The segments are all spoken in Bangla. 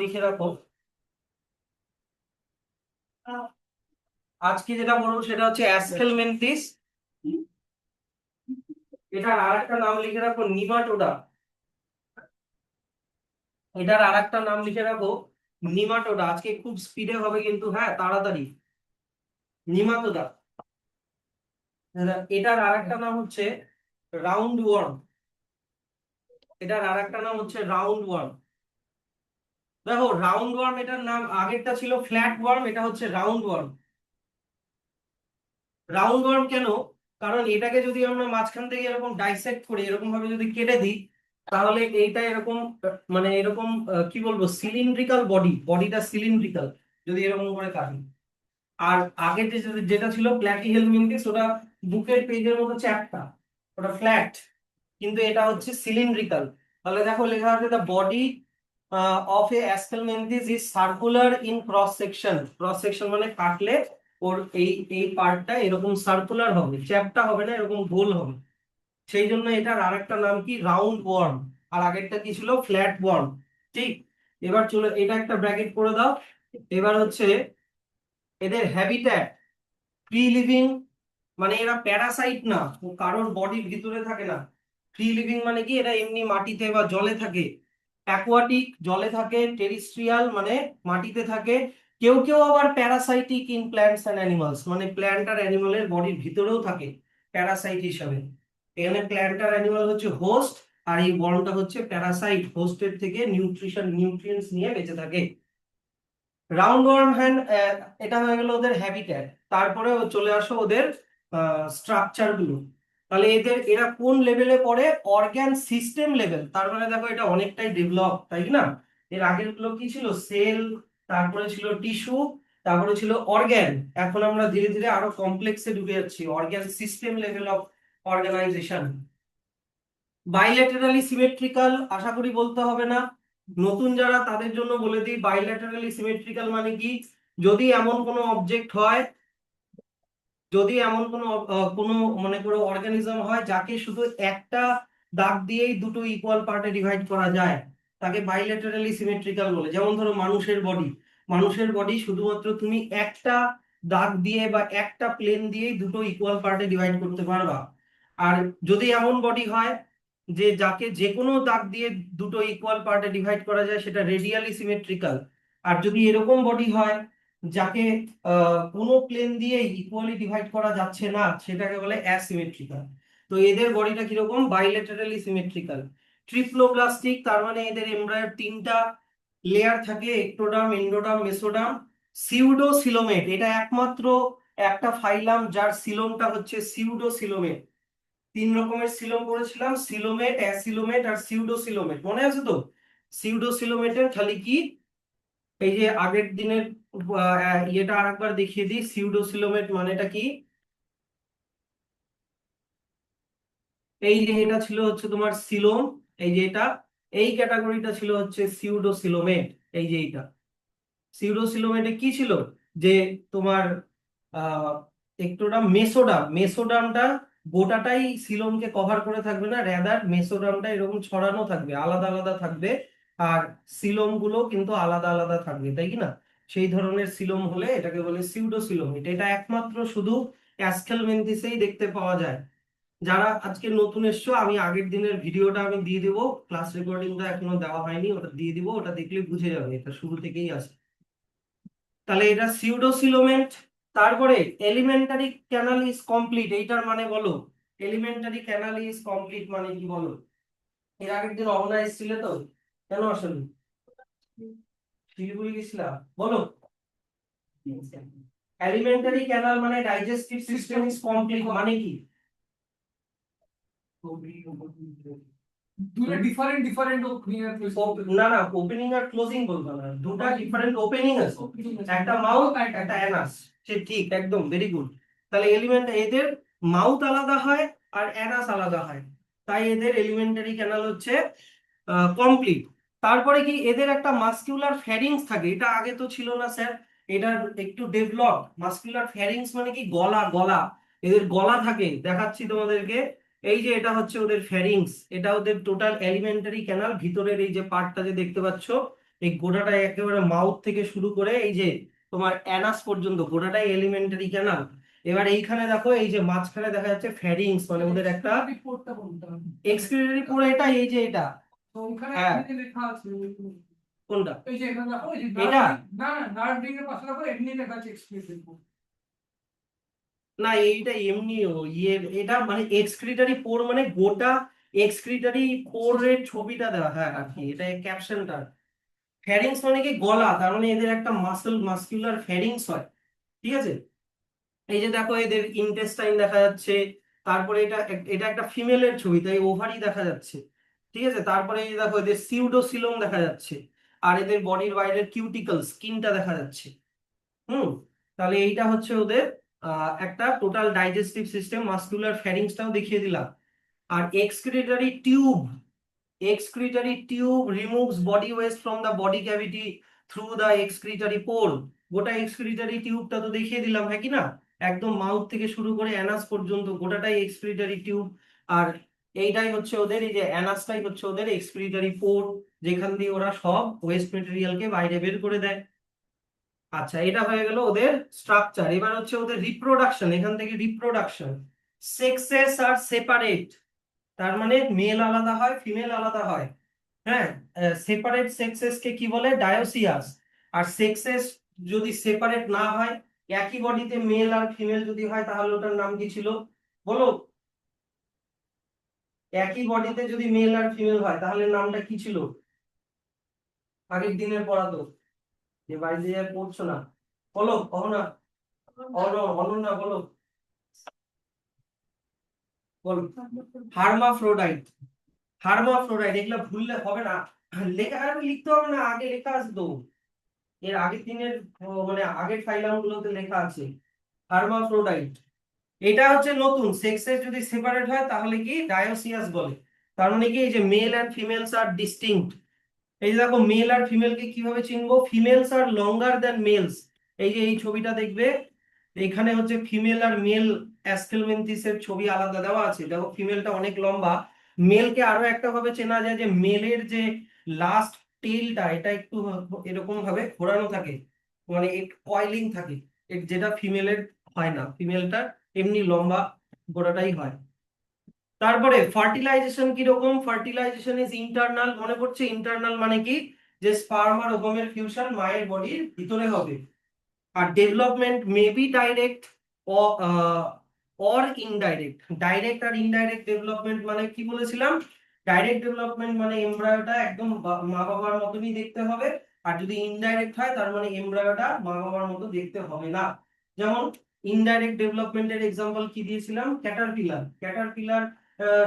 লিখে রাখো। আজকে যেটা বলবো সেটা হচ্ছে অ্যাসকেলমেন্থিস। এটার আরেকটা নাম লিখে রাখো নিমাটোডা। এটার আরেকটা নাম লিখে রাখো নিমাটোডা। আজকে খুব স্পিডে হবে কিন্তু, হ্যাঁ, তাড়াতাড়ি। নিমাটোডা। এটার আরেকটা নাম হচ্ছে রাউন্ড ওয়ার্ম। এটার আরেকটা নাম হচ্ছে রাউন্ড ওয়ার্ম। দেখো, রাউন্ড ওয়ার্ম এটার নাম, আগেরটা ছিল ফ্ল্যাট ওয়ার্ম, এটা হচ্ছে রাউন্ড ওয়ার্ম। রাউন্ড ওয়ার্ম কেন? কারণ এটাকে যদি আমরা মাঝখান থেকে এরকম ডাইসেক্ট করি, এরকম ভাবে যদি কেটে দিই, তাহলে এইটা এরকম মানে এরকম কি বলবো, সিলিন্ড্রিক্যাল বডিটা সিলিন্ড্রিক্যাল যদি এরকম করে কাটি। আর আগে যেটা ছিল প্ল্যাটিহেলমিনথেস, ওটা বুকের পেজের মতো চ্যাপ্টা, ওটা ফ্ল্যাট, কিন্তু এটা হচ্ছে সিলিন্ড্রিক্যাল। তাহলে দেখো লেখা আছে the body of a aschelminthes is circular in cross section. Cross section মানে কাটলে ওর এই এই পার্টটা এরকম সার্কুলার হবে, চ্যাপ্টা হবে না, এরকম গোল হবে। সেই জন্য এটার আরেকটা নাম কি রাউন্ড ওয়ার্ম। আর আগেরটা কি ছিল ফ্ল্যাট ওয়ার্ম। ঠিক। এবার চলো এটা একটা ব্র্যাকেট করে দাও। এবার হচ্ছে এদের হ্যাবিট্যাট, ফ্রি লিভিং, মানে এরা প্যারাসাইট না, ও কারোর বডির ভিতরে থাকে না। ফ্রি লিভিং মানে কি, এরা এমনি মাটিতে বা জলে থাকে। অ্যাকোয়াটিক, জলে থাকে। টেরিস্ট্রিয়াল মানে মাটিতে থাকে। কেউ কেউ আবার parasitic in plants and animals, মানে প্ল্যান্ট আর অ্যানিমালের বডির ভিতরেও থাকে প্যারাসাইট হিসাবে। এখানে প্ল্যান্ট আর অ্যানিমাল হচ্ছে হোস্ট, আর এই ওয়ার্মটা হচ্ছে প্যারাসাইট, হোস্টের থেকে নিউট্রিয়েন্টস নিয়ে বেঁচে থাকে। রাউন্ড ওয়ার্ম হ্যান্ড, এটা হয়ে গেল ওদের হ্যাবিট্যাট। তারপরে চলে আসো ওদের স্ট্রাকচার গুলো। তাহলে এরা কোন লেভেলে পড়ে? Organ system level. তার মানে দেখো এটা অনেকটাই ডেভেলপ, তাই না? এর আগের গুলো কি ছিল? সেল, তারপরে ছিল টিস্যু, তারপরে ছিল অর্গান। এখন আমরা ধীরে ধীরে আরো কমপ্লেক্সে ঢুকে যাচ্ছি, organ system level of organization. Bilaterally symmetrical, আশা করি বলতে হবে না। নতুন যারা তাদের জন্য বলে দিই, বাইল্যাটারালি সিমেট্রিক্যাল মানে কি, যদি এমন কোনো অবজেক্ট হয়, যদি এমন কোনো কোনো মনে করো অর্গানিজম হয় যাকে শুধু একটা দাগ দিয়েই দুটো ইকুয়াল পার্টে ডিভাইড করা যায়, তাকে বাইল্যাটারালি সিমেট্রিক্যাল বলে। যেমন ধরো মানুষের বডি, মানুষের বডি শুধুমাত্র তুমি একটা দাগ দিয়ে বা একটা প্লেন দিয়েই দুটো ইকুয়াল পার্টে ডিভাইড করতে পারবা। আর যদি এমন বডি হয় যে যাকে যে কোনো দাগ দিয়ে দুটো ইকুয়াল পার্টে ডিভাইড করা যায়, সেটা রেডিয়ালি সিমেট্রিক্যাল। আর যদি এরকম বডি হয় যাকে কোনো প্লেন দিয়ে ইকুয়ালি ডিভাইড করা যাচ্ছে না, সেটাকে বলে অ্যাসিমেট্রিক্যাল। তো এদের বডিটা কিরকম? বাইলেটারালি সিমেট্রিক্যাল। ট্রিপ্লোব্লাস্টিক, তার মানে এদের এমব্রায়োর তিনটা লেয়ার থাকে, এক্টোডার্ম, এন্ডোডার্ম, মেসোডার্ম। সিউডোসিলোমেট, এটা একমাত্র একটা ফাইলাম যার সিলোমটা হচ্ছে সিউডোসিলোমেট। তিন রকমের সিলোম পড়েছিলাম, সিলোমেট, অ্যাসিলোমেট আর সিউডোসিলোমেট, মনে আছে তো? সিউডোসিলোমেটের খালি কি, এই যে আগের দিনের ইয়েটা আরেকবার দেখিয়ে দিই, সিউডোসিলোমেট মানেটা কি। এই যে এটা ছিল হচ্ছে তোমার সিলোম, এই যে এটা, এই ক্যাটাগরিটা ছিল হচ্ছে সিউডোসিলোমেট। এই যে এইটা সিউডোসিলোমেটে কি ছিল, যে তোমার আহ একটোটা মেসোডামটা গোটাটাই সিলোমকে কভার করে থাকবে না, রেদার মেসোডামটা এরকম ছড়ানো থাকবে, আলাদা আলাদা থাকবে। আর সিলোম গুলো কিন্তু আলাদা আলাদা থাকবে, তাই কি না? সেই ধরনের সিলোম হলে এটাকে বলে সিউডোসিলোমেট। এটা একমাত্র শুধু অ্যাসকেলমেনথিসেই দেখতে পাওয়া যায়। যারা আজকে নতুন এসছো, আমি আগের দিনের ভিডিওটা আমি দিয়ে দিব, ক্লাস রেকর্ডিংটা এখনো দেওয়া হয়নি, ওটা দিয়ে দিব, ওটা দেখলে বুঝে যাবে এটা শুরু থেকেই আছে। তাহলে এটা সিউডোসিলোমেট। তারপরে এলিমেন্টারি ক্যানাল ইজ কমপ্লিট, এইটার মানে বলো। এলিমেন্টারি ক্যানাল ইজ কমপ্লিট মানে কি বলো? এর আগের দিন অহনা এসেছিলে তো, কেন আসলে? শিলিগুড়ি গেছিলাম, বলো। এলিমেন্টারি ক্যানাল মানে ডাইজেস্টিভ সিস্টেম ইজ কমপ্লিট মানে কি? দুটো ডিফারেন্ট ডিফারেন্ট না না, ওপেনিং আর ক্লোজিং বলবো না, দুটো ডিফারেন্ট ওপেনিং আছে, একটা মাউথ আর একটা অ্যানাস। সে ঠিক, একদম ভেরি গুড। তাহলে এলিমেন্ট এদের মাউথ আলাদা হয় আর অ্যানাস আলাদা হয়, তাই এদের এলিমেন্টারি ক্যানাল হচ্ছে কমপ্লিট। তারপরে কি, এদের একটা মাস্কিউলার ফ্যারিংস থাকে, এটা আগে তো ছিল না স্যার, এটা একটু ডেভেলপ। মাস্কিউলার ফ্যারিংস মানে কি, গলা, গলা, এদের গলা থাকে, দেখাচ্ছি তোমাদেরকে। এই যে এটা হচ্ছে ওদের ফ্যারিংস, এটা ওদের টোটাল এলিমেন্টারি ক্যানাল, ভিতরের এই যে পার্টটা যে দেখতে পাচ্ছ, এই গোটাটাই একেবারে মাউথ থেকে শুরু করে এই যে তোমার অ্যানাস পর্যন্ত গোটাটাই এলিমেন্টারি ক্যানাল। এবার এইখানে দেখো এই যে মাঝখানে দেখা যাচ্ছে ফ্যারিংস, মানে ওদের একটা এক্সক্রিটরি পোর, এটা এই যে এটা। হ্যাঁ, কোনটা? এটা না, এইটা এমনি ইয়ে, এটা মানে এক্সক্রিটারি পোর মানে গোটা এক্সক্রিটারি পোরের ছবিটা দেওয়া, হ্যাঁ আর কি, এটা ক্যাপশনটা। ফ্যারিংস মানে কি গলা, তার মানে এদের একটা মাস্কুলার ফ্যারিংস হয়, ঠিক আছে। এই যে দেখো এদের ইন্টেস্টাইন দেখা যাচ্ছে, তারপরে এটা এটা একটা ফিমেলের ছবি, তাই ওভারি দেখা যাচ্ছে, ঠিক আছে। তারপরে এই দেখো এদের সিউডোসিলোম দেখা যাচ্ছে, আর এদের বডির বাইরের কিউটিকল স্কিনটা দেখা যাচ্ছে। হুম, তাহলে এইটা হচ্ছে ওদের একটা টোটাল ডাইজেস্টিভ সিস্টেম, মাস্কুলার ফ্যারিংসটাও দেখিয়ে দিলাম। আর excretory tube removes body waste from the body cavity through the excretory pore. গোটা excretory টিউবটা তো দেখিয়ে দিলাম, হ্যাঁ কি না? একদম মাউথ থেকে শুরু করে অ্যানাস পর্যন্ত গোটাটাই excretory টিউব। আর এইটাই হচ্ছে ওদের, এই যে অ্যানাসটাই হচ্ছে ওদের excretory পোর, যেখান দিয়ে ওরা সব ওয়েস্ট মেটেরিয়ালকে বাইরে বের করে দেয়। আচ্ছা, এটা হয়ে গেল ওদের স্ট্রাকচার। এবার হচ্ছে ওদের রিপ্রোডাকশন। এখান থেকে রিপ্রোডাকশন, সেক্সেস আর সেপারেট, তার মানে মেল আলাদা হয়, ফিমেল আলাদা হয়। হ্যাঁ, সেপারেট সেক্সেস কে কি বলে? ডায়োসিয়াস। আর সেক্সেস যদি সেপারেট না হয়, একই বডিতে মেল আর ফিমেল যদি হয়, তাহলে ওটার নাম কি ছিল বলো? একই বডিতে যদি মেল আর ফিমেল হয়, তাহলে নামটা কি ছিল? আগের দিনের পড়া তো, যে বাড়িতে যা পড়ছো না, বলো অহনা, অনন্যা বলো, বলো। হার্মাফ্রোডাইট। হার্মাফ্রোডাইট, এগুলো ভুললে হবে না, লেখা আর লিখতে হবে না, আগে লেখা আছে তো, এর আগের দিনের মানে আগের ফাইলাম গুলোতে লেখা আছে হার্মাফ্রোডাইট। এটা হচ্ছে নতুন, সেক্সেস যদি সেপারেট হয় তাহলে কি ডায়োসিয়াস বলে। তার মানে কি, এই যে male and females are distinct. এই যে দেখো মেল আর ফিমেল কে কিভাবে চিনবো? Females are longer than males. এই যে এই ছবিটা দেখবে, এখানে হচ্ছে ফিমেল আর মেল অ্যাস্কেলমেন্থিস এর ছবি আলাদা দেওয়া আছে, দেখো ফিমেলটা অনেক লম্বা। মেলকে আরো একটা ভাবে চেনা যায়, যে মেলের যে লাস্ট টেলটা, এটা একটু এরকম ভাবে ঘোরানো থাকে, মানে একটু কয়েলিং থাকে, যেটা ফিমেলের হয় না, ফিমেলটা এমনি লম্বা গোড়াটাই হয়। তারপরে ফার্টিলাইজেশন কিরকম? ফার্টিলাইজেশন ইজ ইন্টারনাল, মনে করছে ইন্টারনাল মানে কি, যে স্পার্ম আর ওভামের ফিউশন মায়ের বডির ভিতরে হবে। আর development may be direct or indirect. Direct আর ইনডাইরেক্ট ডেভেলপমেন্ট মানে কি বলেছিলাম? ডাইরেক্ট ডেভেলপমেন্ট মানে এমব্রায়োটা একদম মা বাবার মতনই দেখতে হবে, আর যদি ইনডাইরেক্ট হয় তার মানে এমব্রায়োটা মা বাবার মতো দেখতে হবে না। যেমন ইনডাইরেক্ট ডেভেলপমেন্টের এক্সাম্পল কি দিয়েছিলাম? ক্যাটারপিলার। ক্যাটারপিলার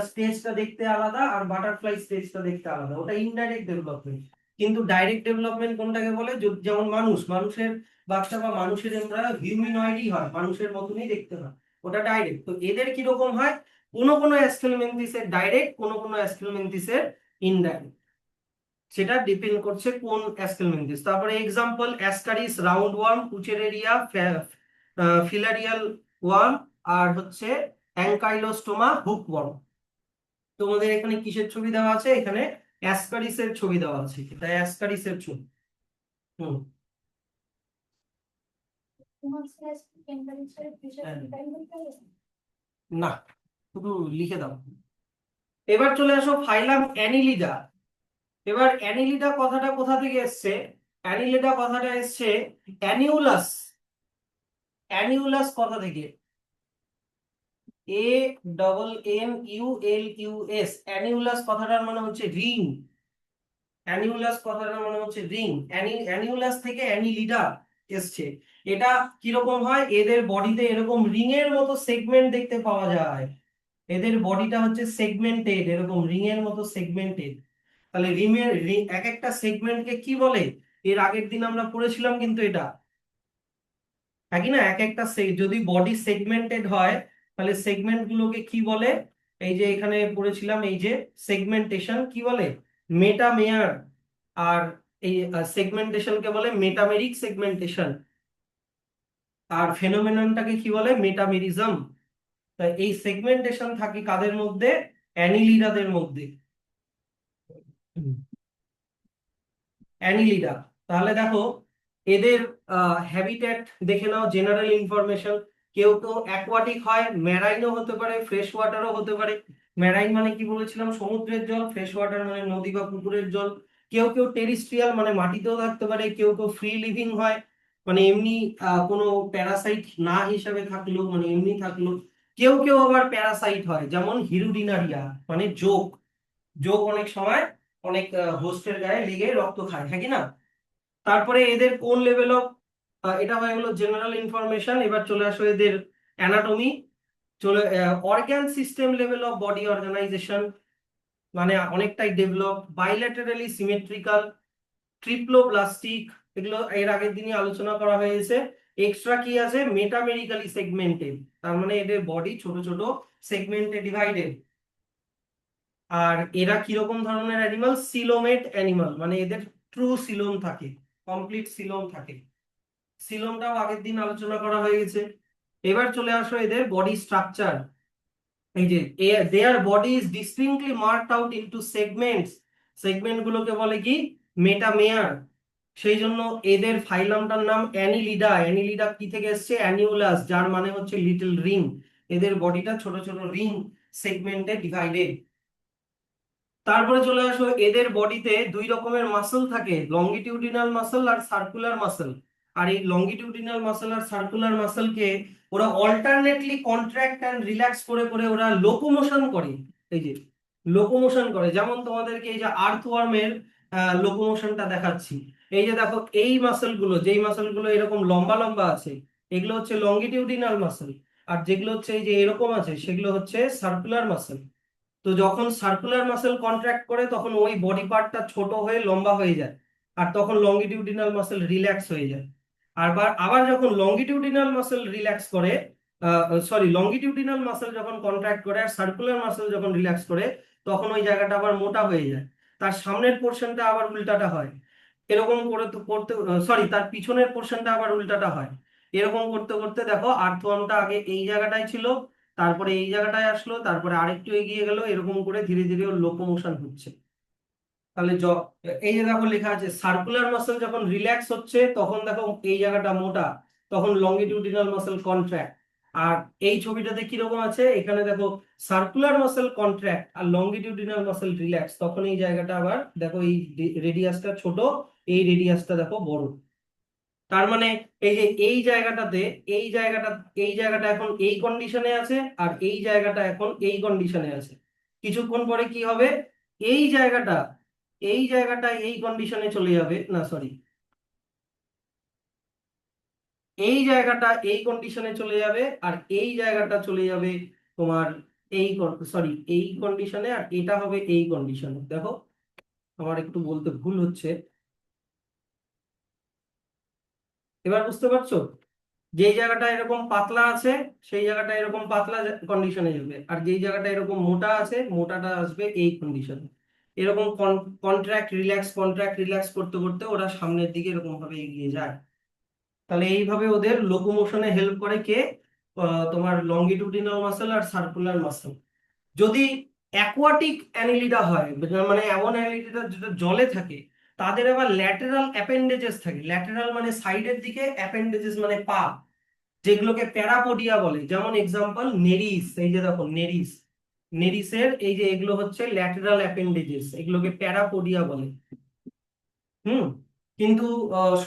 স্টেজটা দেখতে আলাদা, আর বাটারফ্লাই স্টেজটা দেখতে আলাদা, ওটা ইনডাইরেক্ট ডেভেলপমেন্ট। কিন্তু ডাইরেক্ট ডেভেলপমেন্ট কোনটাকে বলে? যেমন মানুষের বাচ্চা বা মানুষের এমব্রায়ো হিউম্যানয়েডই হয়, মানুষের মতনই দেখতে হয়, ওটা ডাইরেক্ট। তো এদের কিরকম হয়? কোনো কোনো অ্যাস্কেলমেন্থিসের ডাইরেক্ট, কোনো কোনো অ্যাস্কেলমেন্থিসের ইনডাইরেক্ট, সেটা ডিপেন্ড করছে কোন অ্যাস্কেলমেন্থিস। তারপরে example ascaris roundworm, wuchereria filarial worm, আর হচ্ছে অ্যাঙ্কাইলোস্টোমা হুকওয়ার্ম। তোমাদের এখানে কিসের ছবি দেওয়া আছে? এখানে অ্যাসকারিসের ছবি দেওয়া আছে, এটা অ্যাসকারিসের ছবি। হুম, না, শুধু লিখে দাও। এবার চলে আসো ফাইলাম অ্যানিলিডা। এবার অ্যানিলিডা কথাটা কোথা থেকে এসছে? অ্যানিলিডা কথাটা এসছে অ্যানিউলাস। অ্যানিউলাস কথা থেকে, ANNULUS। অ্যানিউলাস কথাটার মানে হচ্ছে রিং। অ্যানিউলাস কথাটার মানে হচ্ছে রিং। অ্যানিউলাস থেকে অ্যানিলিডা এসছে। এটা কিরকম হয়? এদের বডিতে এরকম রিং এর মতো সেগমেন্ট দেখতে পাওয়া যায়। এদের বডিটা হচ্ছে সেগমেন্টেড, এরকম রিং এর মতো সেগমেন্টেড। তাহলে এক একটা সেগমেন্টকে কি বলে? এর আগের দিন আমরা পড়েছিলাম কিন্তু এটা, একই না, এক একটা যদি বডি সেগমেন্টেড হয়, তাহলে সেগমেন্ট গুলোকে কি বলে? এই যে এখানে পড়েছিলাম, এই যে সেগমেন্টেশন কি বলে? মেটামেয়ার। আর এই সেগমেন্টেশনকে বলে মেটামেরিক সেগমেন্টেশন। আর ফেনোমেননটাকে কি বলে? মেটামেরিজম। তাই এই সেগমেন্টেশন থাকে কাদের মধ্যে? অ্যানিলিডাদের মধ্যে। অ্যানিলিডা। তাহলে দেখো এদের হ্যাবিটেট দেখে নাও, জেনারেল ইনফরমেশন। কেউ কেউ অ্যাকোয়াটিক হয়, ম্যারাইনও হতে পারে, ফ্রেশ ওয়াটারও হতে পারে। ম্যারাইন মানে কি বলেছিলাম, সমুদ্রের জল, ফ্রেশ ওয়াটার মানে নদী বা পুকুরের জল। কেউ কেউ টেরিস্ট্রিয়াল মানে মাটিতেও থাকতে পারে, কেউ কেউ ফ্রি লিভিং হয়, মানে এমনি কোনো প্যারাসাইট না হিসাবে থাকলো, মানে এমনি থাকলো। কেউ কেউ আবার প্যারাসাইট হয়, যেমন হিরুডিনারিয়া মানে জোঁক। জোঁক অনেক সময় অনেক হোস্টের গায়ে লেগে রক্ত খায়, হ্যাঁ কি না? তারপরে এদের কোন লেভেল অফ, এটা হয়ে গেলো জেনারেল ইনফরমেশন। এবার চলে আসো এদের অ্যানাটমি। চলে organ system level of body organization, মানে অনেকটাই ডেভেলপ। বাইল্যাটারালি সিমেট্রিক্যাল, ট্রিপ্লোব্লাস্টিক, এগুলো এর আগের দিনই আলোচনা করা হয়েছে। এক্সট্রা কি আছে, মেটামেরিক্যালি সেগমেন্টেড, তার মানে এদের বডি ছোট ছোট সেগমেন্টে ডিভাইডেড। আর এরা কিরকম ধরনের অ্যানিমাল, সিলোমেট অ্যানিমাল, মানে এদের ট্রু সিলোম থাকে, কমপ্লিট সিলোম থাকে। সিলোমটাও আগের দিন আলোচনা করা হয়ে গেছে। এবার চলে আসো এদের বডি স্ট্রাকচার। এই যে দেয়ার body is distinctly marked out into segments. Segment গুলোকে বলে কি, মেটামেয়ার। সেই জন্য এদের ফাইলামটার নাম অ্যানিলিডা। অ্যানিলিডা কি থেকে এসছে, অ্যানিউলাস, যার মানে হচ্ছে লিটল রিং। এদের বডিটা ছোট ছোট রিং সেগমেন্টে ডিভাইডেড। তারপরে চলে আসো এদের বডিতে দুই রকমের মাসল থাকে, লংগিটিউডিনাল মাসল আর সার্কুলার মাসল। আর এই লংগিটিউডিনাল মাসল আর সার্কুলার মাসলকে ওরা অল্টারনেটলি কন্ট্রাক্ট অ্যান্ড রিল্যাক্স করে করে ওরা লোকোমোশন করে। এই যে লোকোমোশন করে, যেমন তোমাদেরকে এই যে আর্থওয়ার্মের লোকোমোশনটা দেখাচ্ছি। এই যে দেখো এই মাসল গুলো, যেই মাসল গুলো এরকম লম্বা লম্বা আছে, এগুলো হচ্ছে লংগিটিউডিনাল মাসল। আর যেগুলো হচ্ছে এই যে এরকম আছে, সেগুলো হচ্ছে সার্কুলার মাসল। তো যখন সার্কুলার মাসেল কন্ট্রাক্ট করে তখন ওই বডি পার্টটা ছোট হয়ে লম্বা হয়ে যায়, আর তখন লংগিটিউডিনাল মাসেল রিল্যাক্স হয়ে যায়। আবার আবার যখন লংগিটিউডিনাল মাসেল রিল্যাক্স করে, লংগিটিউডিনাল মাসেল যখন কন্ট্রাক্ট করে আর সার্কুলার মাসেল যখন রিল্যাক্স করে, তখন ওই জায়গাটা আবার মোটা হয়ে যায়। তার সামনের পোর্শনটা আবার উল্টাটা হয়। এরকম করে তো করতে, তার পিছনের পোর্শনটা আবার উল্টাটা হয়। এরকম করতে করতে দেখো আর্থওয়ার্মটা আগে এই জায়গাটায় ছিল, তারপরে এই জায়গাটায় আসলো, তারপরে আরেকটু এগিয়ে গেল, এরকম করে ধীরে ধীরে ওর লোকোমোশন হচ্ছে। তাহলে এই যে দেখো লেখা আছে সার্কুলার মাসেল যখন রিল্যাক্স হচ্ছে তখন দেখো এই জায়গাটা মোটা, তখন লংগিটিউডিনাল মাসেল কন্ট্রাক্ট। আর এই ছবিটাতে কিরকম আছে, এখানে দেখো সার্কুলার মাসেল কন্ট্রাক্ট আর লংগিটিউডিনাল মাসেল রিল্যাক্স, তখন এই জায়গাটা আবার দেখো এই রেডিয়াসটা ছোট, এই রেডিয়াসটা দেখো বড়। তার মানে এই যে এই জায়গাটা এই জায়গাটা এখন এই কন্ডিশনে আছে, আর এই জায়গাটা এখন এই কন্ডিশনে আছে। কিছুক্ষণ পরে কি হবে, এই জায়গাটা এই জায়গাটা এই কন্ডিশনে চলে যাবে, না সরি, এই জায়গাটা এই কন্ডিশনে চলে যাবে, আর এই জায়গাটা চলে যাবে তোমার এই, এই কন্ডিশনে, আর এটা হবে এই কন্ডিশনে। দেখো আমার একটু বলতে ভুল হচ্ছে, এবার বুঝতে পারছো? যেই জায়গাটা এরকম পাতলা আছে সেই জায়গাটা এরকম পাতলা কন্ডিশনে যাবে, আর যেই জায়গাটা এরকম মোটা আছে মোটাটা আসবে এই কন্ডিশনে। এরকম কন্ট্রাক্ট রিল্যাক্স করতে করতে ওরা সামনের দিকে এরকম ভাবে এগিয়ে যায়। তাহলে এইভাবে ওদের লোকোমোশনে হেল্প করে কে, তোমার লংগিটিউডিনাল মাসেল আর সার্কুলার মাসেল। যদি অ্যাকোয়াটিক অ্যানিলিডা হয়, মানে এমন অ্যানিলিডা যেটা জলে থাকে, তাদের আবার ল্যাটেরাল অ্যাপেন্ডেজেস থাকে। ল্যাটেরাল মানে সাইডের দিকে, অ্যাপেন্ডেজেস মানে পা, যেগুলোকে প্যারাপোডিয়া বলে। যেমন এক্সাম্পল নেরিস, এই যে দেখো নেরিস, নেরিসের এই যে এগুলো হচ্ছে ল্যাটেরাল অ্যাপেন্ডেজেস, এগুলোকে প্যারাপোডিয়া বলে। হুম। কিন্তু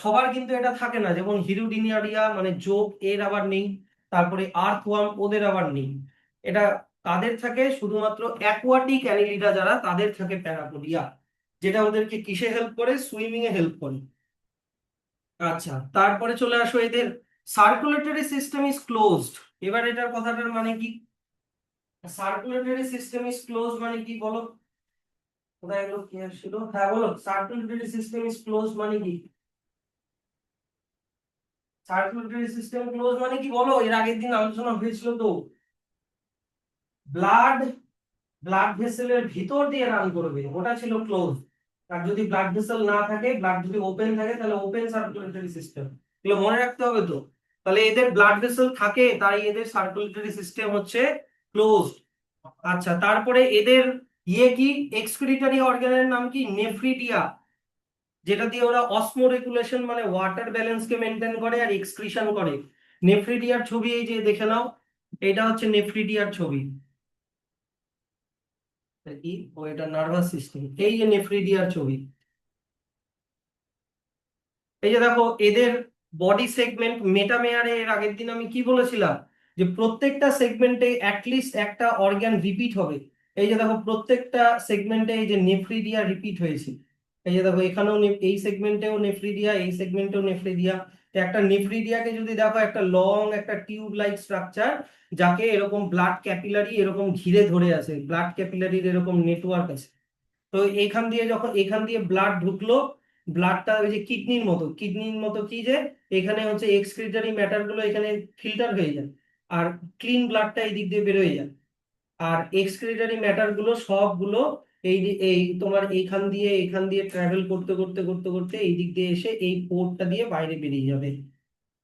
সবার কিন্তু এটা থাকে না, যেমন হিরুডিনিয়ারিয়া মানে জোক, এর আবার নেই। তারপরে আর্থওয়ার্ম, ওদের আবার নেই। এটা তাদের থাকে শুধুমাত্র অ্যাকোয়াটিক অ্যানিলিডা যারা, তাদের থাকে প্যারাপোডিয়া, যেটা ওদেরকে কিসে হেল্প করে, সুইমিং এ হেল্প করে। আচ্ছা, তারপরে চলে আসো এদের সার্কুলেটরি সিস্টেম ইজ ক্লোজড। এবার এটার কথাটার মানে কি, সার্কুলেটরি সিস্টেম ইজ ক্লোজ মানে কি বলো? কোথায় গেল, কি আসছিল, হ্যাঁ বলো, সার্কুলেটরি সিস্টেম ইজ ক্লোজ মানে কি? সার্কুলেটরি সিস্টেম ক্লোজ মানে কি বলো, এর আগের দিন আলোচনা হয়েছিল তো। ব্লাড ব্লাড ভেসেলের ভিতর দিয়ে রান করবে, ওটা ছিল ক্লোজ। আর যদি ব্লাড ভেসেল না থাকে, ব্লাড যদি ওপেন থাকে, তাহলে ওপেন সার্কুলেটরি সিস্টেম। এগুলো মনে রাখতে হবে তো। তাহলে এদের ব্লাড ভেসেল থাকে, তাই এদের সার্কুলেটরি সিস্টেম হচ্ছে ক্লোজ। আচ্ছা, তারপরে এদের কি এক্সক্রিটরি অর্গানের নাম কি, নেফ্রিটিয়া। যেটা দিয়ে ওরা অসমো রেগুলেশন মানে ওয়াটার ব্যালেন্সকে মেনটেন করে আর এক্সক্রিশন করে। নেফ্রিডিয়ার ছবি এই যে দেখে নাও, এটা হচ্ছে নেফ্রিডিয়ার ছবি। এটা কি? ও এটা নার্ভাস সিস্টেম, এই যে নেফ্রিডিয়ার ছবি। এই যে দেখো এদের বডি সেগমেন্ট, মেটামেয়ারে এর আগের দিন আমি কি বলেছিলাম, যে প্রত্যেকটা সেগমেন্টে অ্যাটলিস্ট একটা অর্গান রিপিট হবে। এই যে দেখো প্রত্যেকটা সেগমেন্টে এই যে নেফ্রিডিয়া রিপিট হয়েছে। এই যে দেখো এখানেও এই সেগমেন্টেও নেফ্রিডিয়া, এই সেগমেন্টেও নেফ্রিডিয়া। তো একটা নেফ্রিডিয়াকে যদি দেখো, একটা লং একটা টিউব লাইক স্ট্রাকচার, যাকে এরকম ব্লাড ক্যাপিলারি এরকম ঘিরে ধরে আছে, ব্লাড ক্যাপিলারির এরকম নেটওয়ার্ক আছে। তো এখান দিয়ে যখন এখান দিয়ে ব্লাড ঢুকলো, ব্লাডটা ওই যে কিডনির মতো কি যে এখানে হচ্ছে এক্সক্রিটরি ম্যাটার গুলো এখানে ফিল্টার হয়ে যায়, আর ক্লিন ব্লাডটা এই দিক দিয়ে বেরোয় যায়। আর এক্সক্রিটরি ম্যাটার গুলো সবগুলো এই তোমার এখান দিয়ে ট্রাভেল করতে করতে করতে করতে এই দিক দিয়ে এসে এই পোর্টটা দিয়ে বাইরে বেরিয়ে যাবে।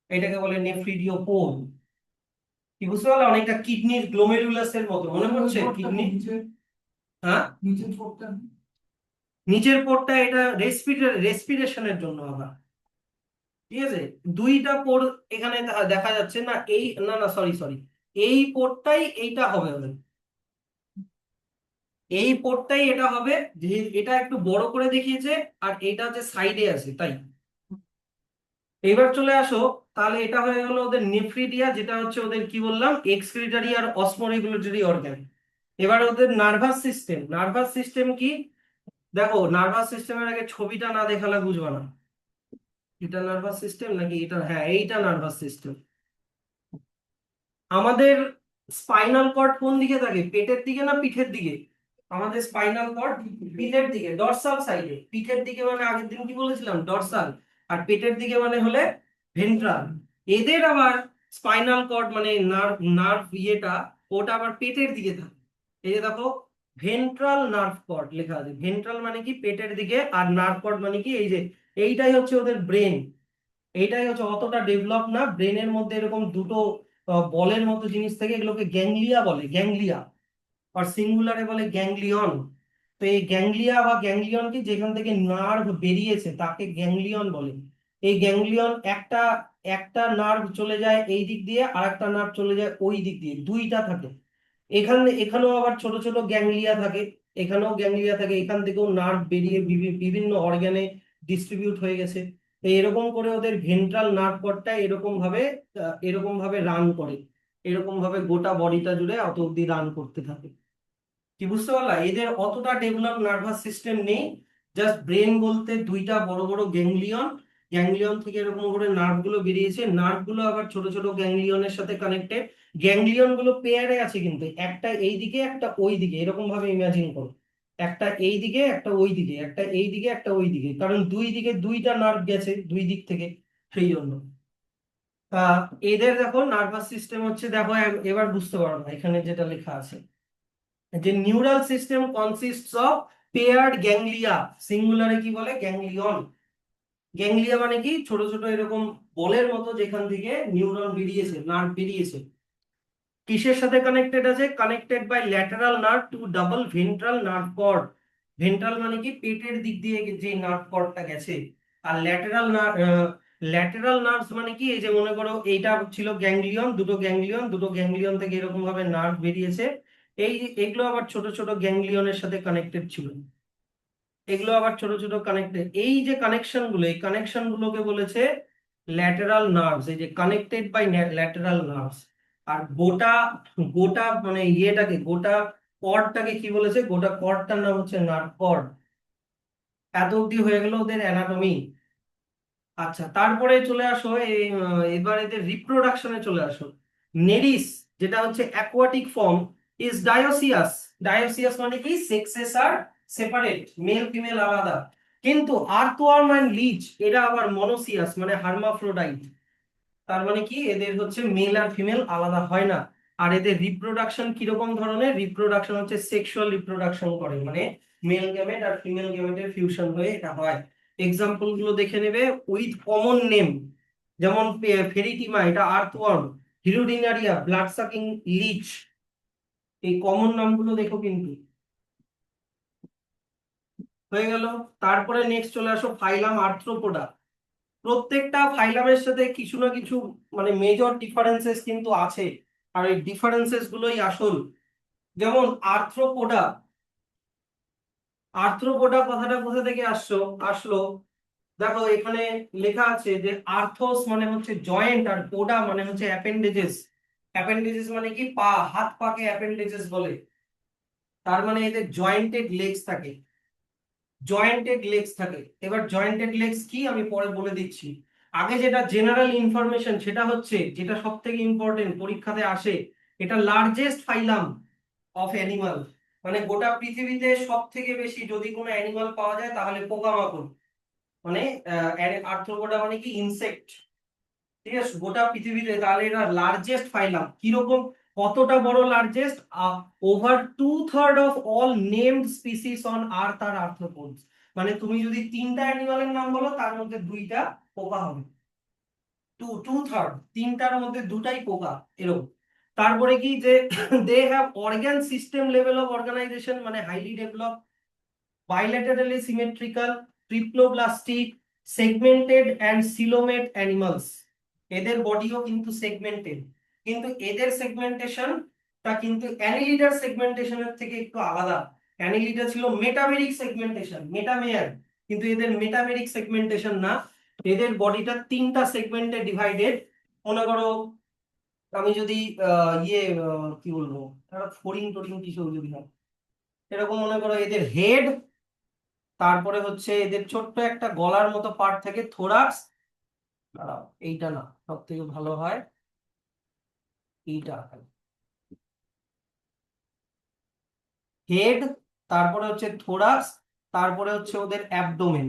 এটাকে বলে নেফ্রিডিও পোর। কি বুঝতে পারলে? অনেকটা কিডনির গ্লোমেরুলাসের মতো মনে হচ্ছে কিডনি। হ্যাঁ, নিচের পোরটা এটা রেসপিরেশনের জন্য আবার। ঠিক আছে, দুইটা পোর এখানে দেখা যাচ্ছে না, এই না না সরি সরি, এই পোর্টটাই এইটা হবে হবে, এই পোর্টটাই এটা হবে। যে এটা একটু বড় করে দেখিয়েছে, আর এটা হচ্ছে সাইডে আছে তাই। এবার চলে আসো, তাহলে এটা হয়ে গেল ওদের নেফ্রিডিয়া, যেটা হচ্ছে ওদের কি বললাম এক্সক্রিটরি আর অসমোরেগুলেটরি অর্গান। এবার ওদের নার্ভাস সিস্টেম কি? দেখো নার্ভাস সিস্টেমের আগে ছবিটা না দেখালে বুঝবা না। এটা নার্ভাস সিস্টেম নাকি এটা? হ্যাঁ, এইটা নার্ভাস সিস্টেম। আমাদের স্পাইনাল কর্ড কোন দিকে থাকে, পেটের দিকে না পিঠের দিকে? আমাদের স্পাইনাল কর্ড পিঠের দিকে, ডরসাল সাইডে। পিঠের দিকে মানে আগের দিন কি বলেছিলাম, ডরসাল। আর পেটের দিকে মানে হলে ভেন্ট্রাল। এদের আবার স্পাইনাল কর্ড মানে নার্ভ নার্ভ ইয়েটা, ওটা আবার পেটের দিকে থাকে। এই যে দেখো, ভেন্ট্রাল নার্ভ কর্ড লেখা আছে। ভেন্ট্রাল মানে কি পেটের দিকে, আর নার্ভ কর্ড মানে কি এই যে এইটাই হচ্ছে ওদের ব্রেন। এইটাই হচ্ছে, অতটা ডেভেলপ না। ব্রেনের মধ্যে এরকম দুটো বলের মতো জিনিস থেকে, এগুলোকে গ্যাংলিয়া বলে, গ্যাংলিয়া। আর সিঙ্গুলারে বলে গ্যাংলিয়ন। তো এই গ্যাংলিয়া বা গ্যাংলিয়ন কি, যেখান থেকে নার্ভ বেরিয়েছে তাকে গ্যাংলিয়ন বলে। এই গ্যাংলিয়ন একটা একটা নার্ভ চলে যায় এই দিক দিয়ে, আর একটা নার্ভ চলে যায় ওই দিক দিয়ে, দুইটা থাকে। এখানেও আবার ছোট ছোট গ্যাংলিয়া থাকে, এখানেও গ্যাংলিয়া থাকে, এখান থেকেও নার্ভ বেরিয়ে বিভিন্ন অর্গানে ডিস্ট্রিবিউট হয়ে গেছে। তো এরকম করে ওদের ভেন্ট্রাল নার্ভ কর্ডটা এরকম ভাবে রান করে, এরকম ভাবে গোটা বডিটা জুড়ে অত অব্দি রান করতে থাকে। কি বুঝতে পারলা? এদের অতটা ডেভেলপ নার্ভাস সিস্টেম নেই। জাস্ট ব্রেন বলতে দুইটা বড় বড় গ্যাংলিয়ন, গ্যাংলিয়ন থেকে এরকম করে নার্ভ গুলো বেরিয়েছে। নার্ভ গুলো আবার ছোট ছোট গ্যাংলিয়নের সাথে কানেক্টেড। গ্যাংলিয়ন গুলো পেয়ারে আছে, কিন্তু একটা এই দিকে একটা ওই দিকে, এরকম ভাবে ইমাজিন করো। একটা এই দিকে একটা ওই দিকে, একটা এই দিকে একটা ওই দিকে, কারণ দুই দিকে দুইটা নার্ভ গেছে দুই দিক থেকে, সেই জন্য। এদের দেখো নার্ভাস সিস্টেম হচ্ছে, দেখো এবার বুঝতে পারো না এখানে যেটা লেখা আছে, যে neural system consists of paired ganglia. সিঙ্গুলারে কি বলে? গ্যাংলিয়ন। গ্যাংলিয়া মানে কি, ছোট ছোট এরকম বলের মতো, যেখান থেকে নিউরন বেরিয়েছে, নার্ভ বেরিয়েছে। কিসের সাথে কানেক্টেড আছে? Connected by lateral nerve to double ventral nerve cord. Ventral মানে কি পেটের দিক দিয়ে যে নার্ভ কর্ডটা গেছে। আর ল্যাটেরাল নার্ভস মানে কি, এই যে মনে করো এইটা ছিল গ্যাংলিয়ন, দুটো গ্যাংলিয়ন থেকে এরকম ভাবে নার্ভ বেরিয়েছে। এগুলো আবার ছোট ছোট গ্যাংলিয়নের সাথে কানেক্টেড ছিল। এগুলো আবার ছোট ছোট কানেক্টেড, এই যে কানেকশন গুলো, এই কানেকশন গুলোকে বলেছে ল্যাটেরাল নার্ভস। এই যে কানেক্টেড বাই ল্যাটেরাল নার্ভস। আর গোটা গোটা মানে ইয়েটাকে, গোটা কর্ডটাকে কি বলেছে? গোটা কর্ডটার নাম হচ্ছে নার্ভ কর্ড। এত অব্দি হয়ে গেল ওদের অ্যানাটমি। আচ্ছা, তারপরে চলে আসো এবার এদের রিপ্রোডাকশনে চলে আসো। নেরিস, যেটা হচ্ছে aquatic form, is dioecious. Dioecious মানে কি, সেক্সেস আর সেপারেট, মেল ফিমেল আলাদা। কিন্তু আর্থওয়ার্ম অ্যান্ড লিচ এরা আবার মনোসিয়াস মানে হার্মাফ্রোডাইট। তার মানে কি, এদের হচ্ছে মেল আর ফিমেল আলাদা হয় না। আর এদের রিপ্রোডাকশন কিরকম ধরনের? রিপ্রোডাকশন হচ্ছে সেক্সুয়াল রিপ্রোডাকশন করে, মানে মেল গ্যামেট আর ফিমেল গ্যামেটের ফিউশন হয়ে এটা হয়। এক্সাম্পল গুলো দেখে নেবে উইথ কমন নেম, যেমন ফেরিটিমা এটা আর্থওয়ার্ম, হিরোডিনারিয়া ব্লাড সাকিং লিচ। এই কমন নামগুলো দেখো কিন্তু। হয়ে গেল। তারপরে নেক্সট চলে আসো ফাইলাম আর্থ্রোপোডা। প্রত্যেকটা ফাইলামের সাথে কিছু না কিছু মানে মেজর ডিফারেন্সেস কিন্তু আছে, আর এই ডিফারেন্সেস গুলোই আসল। যেমন আর্থ্রোপোডা, আর্থ্রোপোডা কথাটা কোথা থেকে আসলো দেখো এখানে লেখা আছে যে আর্থোস মানে হচ্ছে জয়েন্ট, আর পোডা মানে হচ্ছে অ্যাপেন্ডেজেস। অ্যাপেন্ডেজেস মানে কি, পা, হাত পাকে অ্যাপেন্ডেজেস বলে। তার মানে এদের জয়েন্টেড লেগস থাকে, জয়েন্টেড লেগস থাকে। এবার জয়েন্টেড লেগস কি আমি পরে বলে দিচ্ছি। আগে যেটা জেনারেল ইনফরমেশন সেটা হচ্ছে, যেটা সব থেকে ইম্পর্টেন্ট পরীক্ষাতে আসে, এটা লার্জেস্ট ফাইলাম অফ অ্যানিমাল। মানে গোটা পৃথিবীতে সব থেকে বেশি যদি কোনো অ্যানিমাল পাওয়া যায় তাহলে পোকামাকড়, মানে আর্থ্রোপোডা মানে কি ইনসেক্ট। ঠিক আছে, গোটা পৃথিবীতে তাহলে এরা লার্জেস্ট ফাইলাম। কিরকম, কতটা বড় largest? Over 2/3 of all named species on earth are arthropods. মানে তুমি যদি তিনটা অ্যানিমালের নাম বলো তার মধ্যে দুইটা পোকা হবে। 2/3, তিনটার মধ্যে দুটাই পোকা, এরকম। তারপরে কি যে they have organ system level of organization, মানে highly develop, bilaterally symmetrical, triploblastic, segmented and coelomate animals। এদের বডিও কিন্তু সেগমেন্টেড, কিন্তু এদের সেগমেন্টেশনটা কিন্তু অ্যানিলিডার সেগমেন্টেশনের থেকে একটু আলাদা। অ্যানিলিডা ছিল মেটামেরিক সেগমেন্টেশন, মেটামেয়ার, কিন্তু এদের মেটামেরিক সেগমেন্টেশন না। এদের বডিটা তিনটা সেগমেন্টে ডিভাইডেড। মনে করো আমি যদি কি বলবো, ফড়িং টরিং কিছু যদি হয় এরকম, মনে করো এদের হেড, তারপরে হচ্ছে এদের ছোট্ট একটা গলার মতো পার্ট থাকে থোরাক্স। এইটা না, সব থেকে ভালো হয় এইটা, হেড, তারপরে হচ্ছে থোরাক্স, তারপরে হচ্ছে ওদের অ্যাবডোমেন।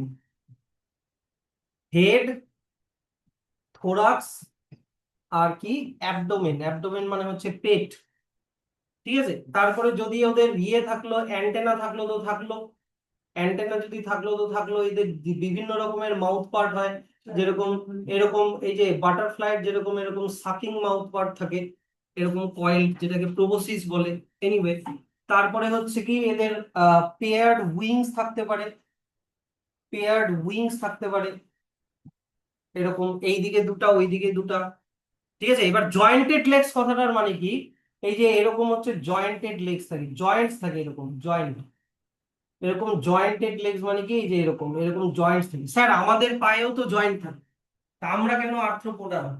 হেড, থোরাক্স, আর কি অ্যাবডোমেন। অ্যাবডোমেন মানে হচ্ছে পেট। ঠিক আছে, তারপরে যদি ওদের থাকলো, অ্যান্টেনা থাকলো তো থাকলো, অ্যান্টেনা যদি থাকলো তো থাকলো। এদের বিভিন্ন রকমের মাউথ পার্ট হয়, যেরকম এরকম এই যে বাটারফ্লাই যেরকম এরকম সাকিং মাউথ পার্ট থাকে, এরকম কয়েল যেটাকে প্রোবোসিস বলে। এনিওয়ে, তারপরে হচ্ছে কি এদের পেয়ার্ড উইংস থাকতে পারে, পেয়ার্ড উইংস থাকতে পারে এরকম, এইদিকে দুটা ওইদিকে দুটা। ঠিক আছে, এবার জয়েন্টেড লেগস কথাটার মানে কি, এই যে এরকম হচ্ছে জয়েন্টেড লেগস থাকে, জয়েন্টস থাকে এরকম জয়েন্ট, এরকম জয়েন্টেড লেগস মানে কি, এই যে এরকম এরকম জয়েন্টস থাকে। স্যার আমাদের পায়েও তো জয়েন্ট থাকে, তা আমরা কেন আর্থ্রোপোডা না?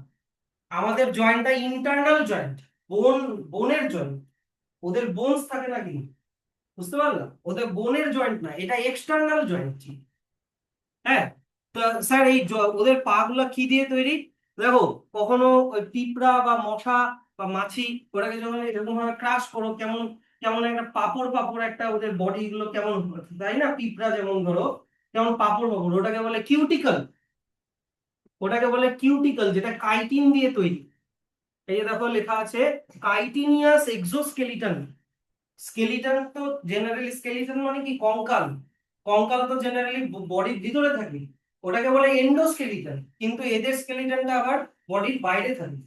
আমাদের জয়েন্টটা ইন্টারনাল জয়েন্ট, বোন, বোনের জয়েন্ট। ওদের বোনস থাকে না কিন্তু, বুঝতে পারলাম, ওদের বোনের জয়েন্ট না, এটা এক্সটার্নাল জয়েন্ট। হ্যাঁ, তো স্যার এই ওদের পা গুলা কি দিয়ে তৈরি? দেখো, কখনো ওই পিঁপড়া বা মশা বা মাছি, ওটাকে যখন এরকম ভাবে ক্রাশ করো, কেমন কেমন একটা পাপড় পাপড় একটা ওদের বডি গুলো কেমন হয়, তাই না? পিঁপড়া যেমন ধরো কেমন পাপড় পাপড়, ওটাকে বলে কিউটিকল। ওটাকে বলে কিউটিকল, যেটা কাইটিন দিয়ে তৈরি। এই যে দেখো লেখা আছে কাইটিনিয়াস এক্সোস্কেলিটন। স্কেলিটন তো জেনারেলি, স্কেলিটন মানে কি, কঙ্কাল। কঙ্কাল তো জেনারেলি বডির ভিতরে থাকে, ওটাকে বলে এন্ডোস্কেলিটন। কিন্তু এদের স্কেলিটনটা আবার বডির বাইরে থাকে।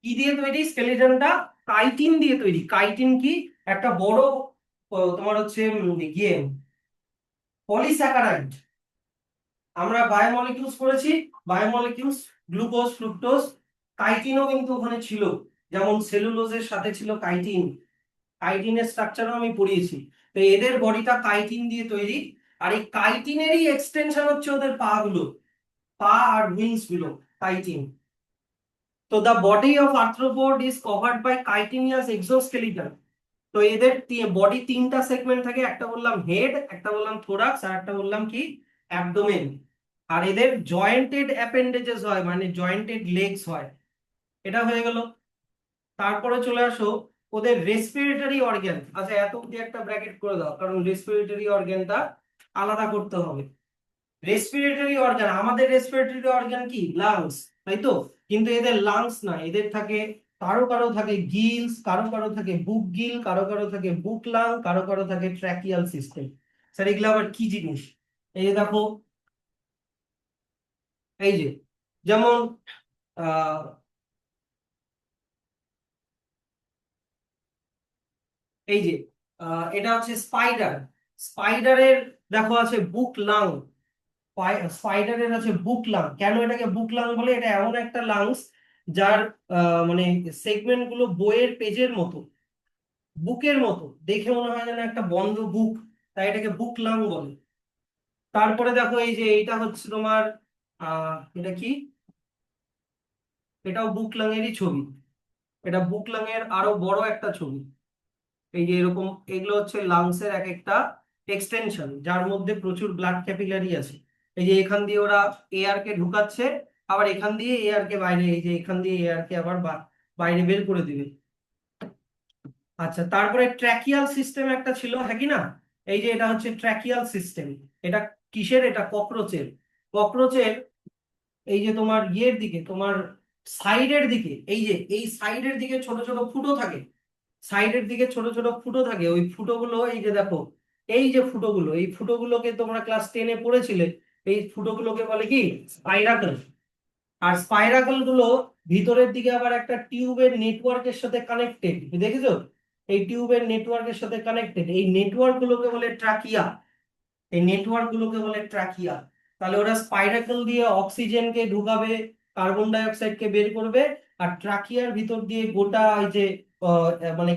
কি দিয়ে তৈরি স্কেলিটনটা? কাইটিন দিয়ে তৈরি। কাইটিন কি, একটা বড় তোমার হচ্ছে গিয়ে পলিস্যাকারাইড। আমরা বায়োমলিকিউলস পড়েছি, বায়োমলিকিউলস, গ্লুকোজ, ফ্রুক্টোজ, কাইটিনও কিন্তু ওখানে ছিল। যেমন সেলুলোজের সাথে ছিল কাইটিন, কাইটিনের স্ট্রাকচারও আমি পড়িয়েছি। তো এদের বডিটা কাইটিন দিয়ে তৈরি, আর এই কাইটিনেরই এক্সটেনশন হচ্ছে ওদের পা গুলো, পা আর উইংস গুলো, কাইটিন। তো the body of arthropod is covered by chitinous exoskeleton. তো এদের বডি তিনটা সেগমেন্ট থাকে, একটা বললাম হেড, একটা বললাম থোরাক্স, আর একটা বললাম কি অ্যাবডোমেন। আর এদের জয়েন্টেড অ্যাপেন্ডেজেস হয়, মানে জয়েন্টেড লেগস হয়। এটা হয়ে গেল। তারপরে চলে আসো ওদের রেসপিরেটরি অর্গান। আচ্ছা, এত অব্দি একটা ব্র্যাকেট করে দাও, কারণ রেসপিরেটরি অর্গানটা আলাদা করতে হবে। রেসপিরেটরি অর্গান, আমাদের রেসপিরেটরি অর্গান কি লাংস, তাই তো? কিন্তু এদের লাংস না, এদের থাকে, কারো কারো থাকে গিলস, কারো কারো থাকে বুক গিল, কারো কারো থাকে বুক লাং, কারো কারো থাকে ট্র্যাকিয়াল সিস্টেম। স্যার এগুলো আবার কি জিনিস? এই যে দেখো, এই যে যেমন আহ এই যে এটা হচ্ছে স্পাইডার। স্পাইডারের দেখো আছে বুক লাং, স্পাইডারের আছে বুক লাং। কেন এটাকে বুক লাং বলে? এটা এমন একটা লাংস যার মানে সেগমেন্ট গুলো বইয়ের পেজের মতো, বুকের মতো, দেখে মনে হয় যেন একটা বন্ধ বুক, তাই এটাকে বুক লাং বলে। তারপরে দেখো এই যে এইটা হচ্ছে তোমার এটা কি, এটাও বুক লাং এরই ছবি। এটা বুক লাং এর আরো বড় একটা ছবি। এই যে এরকম, এগুলো হচ্ছে লাংসের এক একটা এক্সটেনশন যার মধ্যে প্রচুর ব্লাড ক্যাপিলারি আছে। এই যে এখান দিয়ে ওরা এয়ার কে ঢুকাচ্ছে, আবার এখান দিয়ে এয়ার কে বাইরে, এই যে এখান দিয়ে এয়ার কে আবার বাইরে বের করে দিবে। আচ্ছা, তারপরে ট্র্যাকিয়াল সিস্টেম একটা ছিল, হ্যাঁ কি না? এই যে এটা হচ্ছে ট্র্যাকিয়াল সিস্টেম। এটা কিসের? এটা ককরোচের। ককরোচের এই যে তোমার ইয়ের দিকে, তোমার সাইডের দিকে, এই যে এই সাইডের দিকে ছোট ছোট ফুটো থাকে, সাইডের দিকে ছোট ছোট ফুটো থাকে। ওই ফুটোগুলো এই যে দেখো, এই যে ফুটোগুলো, এই ফুটোগুলোকে তোমরা ক্লাস 10-এ পড়েছিলে। এই ফুটোগুলোকে বলে কি? স্পাইরাকল। আর স্পাইরাকল গুলো ভিতরের দিকে আবার একটা টিউবের নেটওয়ার্কের সাথে কানেক্টেড, দেখেছো? এই টিউবের নেটওয়ার্কের সাথে কানেক্টেড, এই নেটওয়ার্ক গুলোকে বলে ট্রাকিয়া। এই নেটওয়ার্ক গুলোকে বলে ট্রাকিয়া। তাহলে ওরা স্পাইরাকল দিয়ে অক্সিজেনকে ঢুকাবে, কার্বন ডাই অক্সাইডকে বের করবে, আর ট্রাকিয়ার ভিতর দিয়ে গোটা এই যে মানে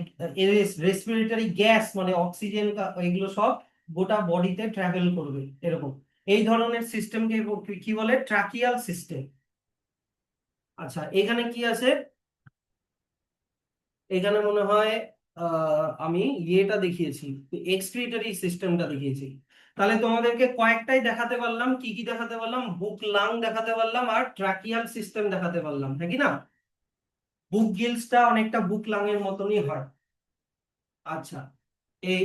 রেসপিরেটরি গ্যাস মানে অক্সিজেন এগুলো সব গোটা বডিতে ট্রাভেল করবে এরকম। এই ধরনের সিস্টেমকে কি বলে? Tracheal system. আচ্ছা, এখানে কি আছে? এখানে মনে হয় আমি ইয়েটা দেখিয়েছি, এক্সক্রিটরি সিস্টেমটা দেখিয়েছি। তাহলে তোমাদেরকে কয়েকটাই দেখাতে পারলাম। কি কি দেখাতে পারলাম? বুক লাং দেখাতে পারলাম, আর ট্রাকিয়াল সিস্টেম দেখাতে পারলাম, হ্যাঁ কি না? বুক গিলসটা অনেকটা বুক লাং এর মতনই হয়। আচ্ছা, এই